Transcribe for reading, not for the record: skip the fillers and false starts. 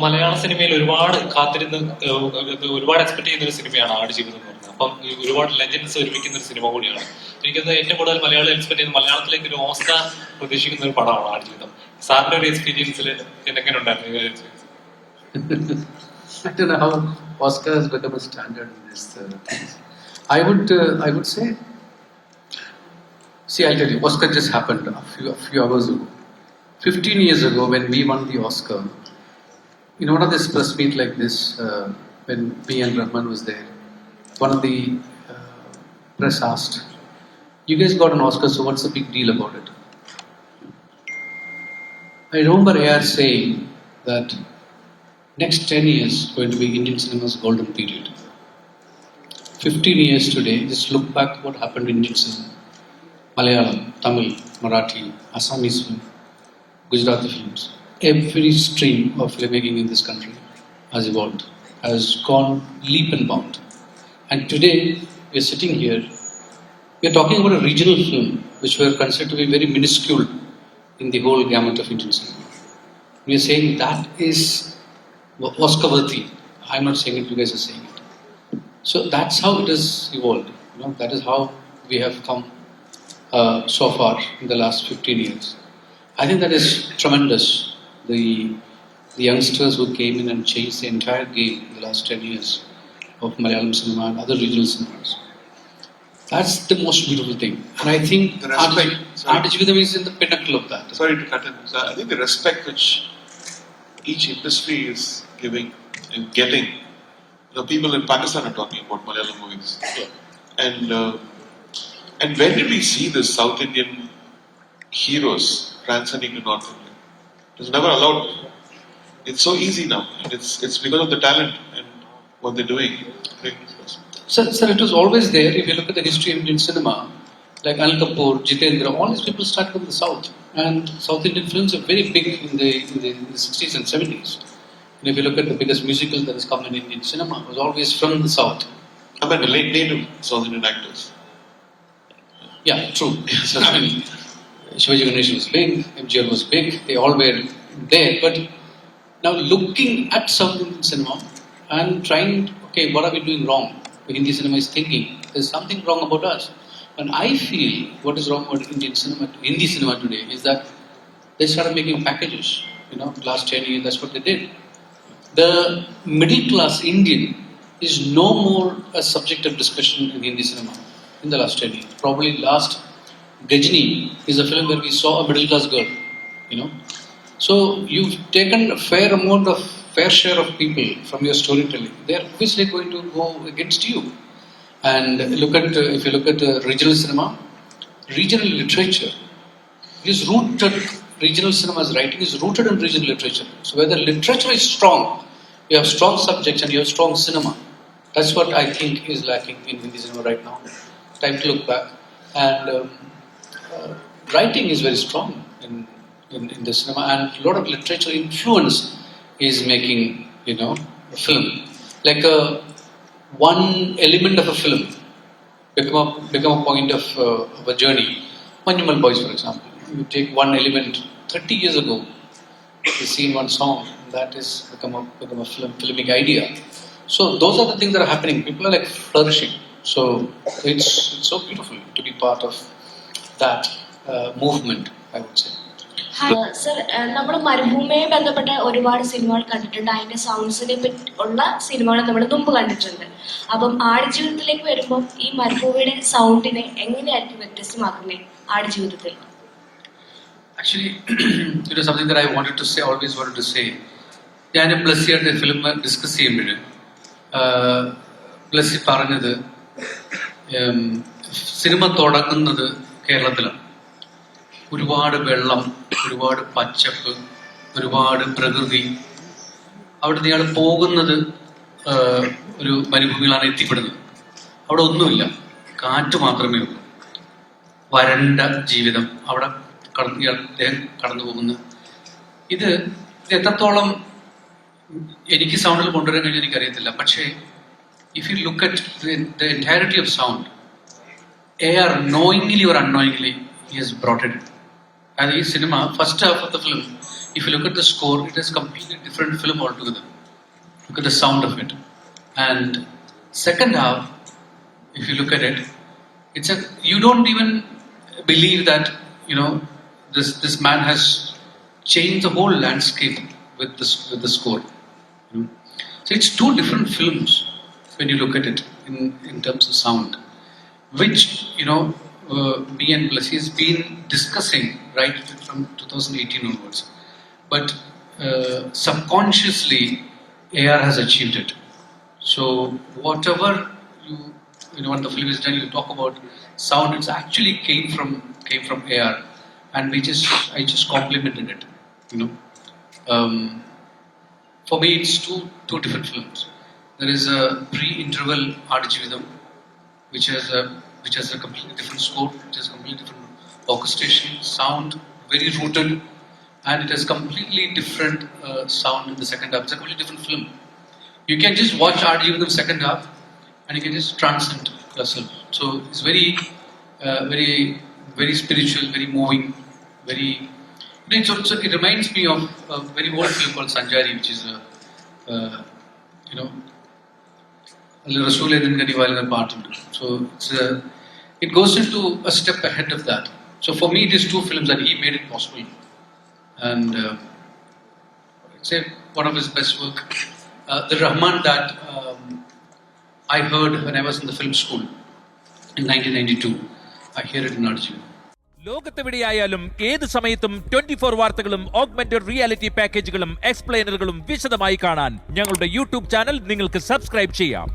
മലയാള സിനിമയിൽ ഒരുപാട് കാത്തിരുന്ന് ഒരുപാട് എക്സ്പെക്ട് ചെയ്യുന്ന ഒരു സിനിമയാണ് ആടുജീവിതം എന്ന് പറയുന്നത്. അപ്പം ഒരുപാട് ലെജൻഡ്സ് ഒരുമിക്കുന്ന ഒരു സിനിമ കൂടിയാണ്. എനിക്കത് ഏറ്റവും കൂടുതൽ മലയാളം എക്സ്പെക്ട് ചെയ്യുന്ന മലയാളത്തിലേക്ക് ഒരു ഓസ്കാർ പ്രതീക്ഷിക്കുന്ന ഒരു പടമാണ് ആടുജീവിതം. സാറിന്റെ ഒരു എക്സ്പീരിയൻസിൽ എങ്ങനെ ഉണ്ടായിരുന്നു? I don't know how Oscar has become a standard in this. I would say, see, I'll tell you, Oscar just happened a few hours ago. 15 years ago, when we won the Oscar, in one of this press meet like this, when me and Rahman was there, one of the press asked, "You guys got an Oscar, so what's the big deal about it?" I remember AR saying that next 10 years is going to be Indian cinema's golden period. 15 years today, just look back what happened in Indian cinema. Malayalam, Tamil, Marathi, Assamese film, Gujarati films. Every stream of filmmaking in this country has evolved, has gone leap and bound. And today, we are sitting here, we are talking about a regional film which were considered to be very minuscule in the whole gamut of Indian cinema. We are saying that is Oscar worthy. I'm not saying it, you guys are saying it. So that's how it has evolved. That is how we have come so far in the last 15 years. I think that is tremendous. The youngsters who came in and changed the entire game in the last 10 years of Malayalam cinema and other regional cinemas. That's the most beautiful thing. And I think Adujividam is in the pinnacle of that. Sorry to cut in. I think the respect which each industry is giving and getting. People in Pakistan are talking about Malayalam movies. And when did we see the South Indian heroes transcending to North India? It was never allowed. It's so easy now. And it's because of the talent and what they're doing. Sir, it was always there. If you look at the history of Indian cinema, like Anil Kapoor, Jitendra, all these people started from the South. And South Indian films are very big in the 60s and 70s. And if you look at the biggest musical that has come in Indian cinema, it was always from the South. I mean, the late native South Indian actors. Yeah, true. So, I mean, Shivaji Ganesan was big, MGR was big, they all were there. But now looking at South Indian cinema and trying, okay, what are we doing wrong? Hindi cinema is thinking, there's something wrong about us. And I feel what is wrong about Hindi cinema today is that they started making packages. Last 10 years, that's what they did. The middle class Indian is no more a subject of discussion in Hindi cinema in the last 10 years. Probably last Gajini is a film where we saw a middle class girl. So you've taken a fair share of people from your storytelling. They are obviously going to go against you. And if you look at regional cinema, regional literature is rooted. Regional cinema's writing is rooted in regional literature. So where the literature is strong, you have strong subjects and you have strong cinema. That's what I think is lacking in Hindi cinema right now. Time to look back. And writing is very strong in the cinema, and a lot of literature influence is making, a film. Like one element of a film become a point of a journey. Manjumal Boys, for example. You take one element 30 years ago, you see one song, that is become a filmic idea. So those are the things that are happening. People are like flourishing. So it's so beautiful to be part of that movement, I would say. Sir, നമ്മൾ മരുഭൂമിയെ ബന്ധപ്പെട്ട ഒരുപാട് സിനിമകൾ കണ്ടിട്ടുണ്ട്. അതിന്റെ സൗണ്ട്സിനെ പറ്റി ഉള്ള സിനിമകൾ നമ്മൾ മുമ്പ് കണ്ടിട്ടുണ്ട്. അപ്പം ആടുജീവിതത്തിലേക്ക് വരുമ്പോൾ ഈ മരുഭൂമിയുടെ സൗണ്ടിനെ എങ്ങനെയായിരിക്കും വ്യത്യസ്തമാക്കുന്നത് ആടുജീവിതത്തിൽ? Actually, something that I always wanted to say. ഞാൻ ബ്ലസ്സിയുടെ ഫിലിം ഡിസ്കസ് ചെയ്യുമ്പോൾ ബ്ലസ്സി പറഞ്ഞത് സിനിമ തുടങ്ങുന്നത് കേരളത്തിലാണ്. ഒരുപാട് വെള്ളം, ഒരുപാട് പച്ചപ്പ്, ഒരുപാട് പ്രകൃതി. അവിടുന്ന് ഇയാൾ പോകുന്നത് ഒരു മരുഭൂമിയിലാണ് എത്തിപ്പെടുന്നത്. അവിടെ ഒന്നുമില്ല, കാറ്റ് മാത്രമേ ഉള്ളൂ, വരണ്ട ജീവിതം. അവിടെ കടന്നു പോകുന്ന ഇത് എത്രത്തോളം എനിക്ക് സൗണ്ടിൽ കൊണ്ടുവരാൻ കഴിഞ്ഞാൽ എനിക്കറിയത്തില്ല. പക്ഷേ if you look at the entirety of sound, AR knowingly or unknowingly he has brought it in. And ഈ cinema first half of the film if you look at the score, it is completely different film altogether. Look at the sound of it. And second half, if you look at it, you don't even believe that, this man has changed the whole landscape with the score. So it's two different films when you look at it in terms of sound, which me and Blasi has been discussing right from 2018 onwards. But subconsciously, AR has achieved it. So whatever when the film is done, you talk about sound. It actually came from AR, and I just complimented it. For me, it's two different films. There is a pre-interval Aadijeevitham, which has a completely different score, which has a completely different orchestration, sound, very rooted, and it has completely different sound in the second half. It's a completely different film. You can just watch Aadijeevitham second half, and you can just transcend yourself. So it's very, very, very spiritual, very moving, very. It reminds me of a very old film called Sanjari, which is Rasool Edin Ganiwal part. So it goes into a step ahead of that. So for me, these two films that he made it possible, and I'd say one of his best work. The Rahman that I heard when I was in the film school in 1992, I hear it in Aadijeevitham. ലോകത്തെവിടെയായാലും ഏത് സമയത്തും 24 വാർത്തകളും augmented reality പാക്കേജുകളും എക്സ്പ്ലെയിനറുകളും വിശദമായി കാണാൻ ഞങ്ങളുടെ YouTube channel നിങ്ങൾക്ക് subscribe ചെയ്യാം.